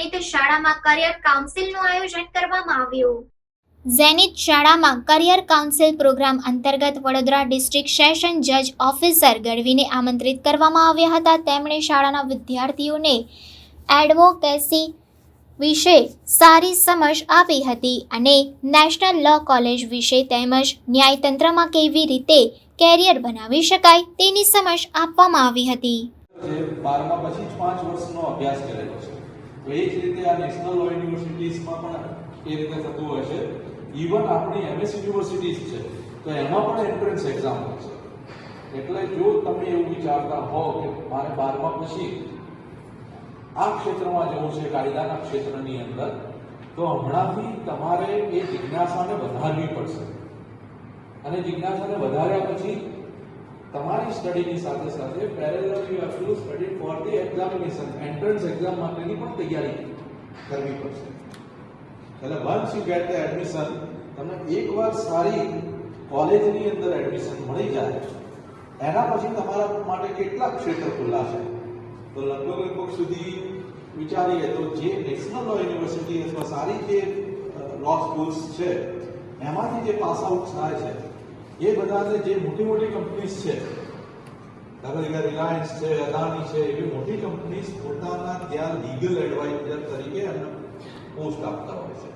Zenith શાળામાં career કાઉન્સિલનું આયોજન કરવામાં આવ્યું। ઝેનિથ શાળામાં કરિયર કાઉન્સિલ પ્રોગ્રામ અંતર્ગત વડોદરા ડિસ્ટ્રિક્ટ સેશન જજ ઓફિસર ગઢવીને આમંત્રિત કરવામાં આવ્યા હતા। તેમણે શાળાના વિદ્યાર્થીઓને એડવોકેસી વિશે સારી સમજ આપી હતી અને નેશનલ લો કોલેજ વિશે તેમજ ન્યાયતંત્રમાં કેવી રીતે કેરિયર બનાવી શકાય તેની સમજ આપવામાં આવી હતી। 12મા પછી 5 વર્ષનો અભ્યાસ કરેલો છે, તો એ જ રીતે આ નેશનલ લો યુનિવર્સિટીઝમાં પણ એ રીતે થતું હોય છે। ઇવન આપણી એમએસ યુનિવર્સિટીઝ છે તો એમાં પણ એન્ટ્રન્સ એક્ઝામ હોય છે। એટલે જો તમે એવું વિચારતા હો કે મારે 12મા પછી આ ક્ષેત્રમાં જવું છે, કાયદાના ક્ષેત્રની અંદર, તો હમણાંથી તમારે એ જિજ્ઞાસાને વધારવી પડશે અને જિજ્ઞાસાને વધાર્યા પછી તમારી સ્ટડીની સાથે સાથે parallel you have to study for the examination, entrance exam માટેની પણ તૈયારી કરવી પડશે। એટલે once you get the admission, તમને એકવાર સારી કોલેજની અંદર એડમિશન મળી જાય એના પછી તમારા માટે કેટલા ક્ષેત્ર ખુલ્લા છે, તો લગભગ સુધી વિચારીએ તો જે નેશનલ લો યુનિવર્સિટી અથવા સારી જે લો સ્કૂલ્સ છે એમાંથી જે પાસ આઉટ થાય છે એ બધાને જે મોટી મોટી કંપનીઝ છે, દાખલા તરીકે રિલાયન્સ છે, અદાની છે, એવી મોટી કંપનીઝ પોતાના ત્યાં લીગલ એડવાઇઝર તરીકે એમને પોસ્ટ આપતા હોય છે।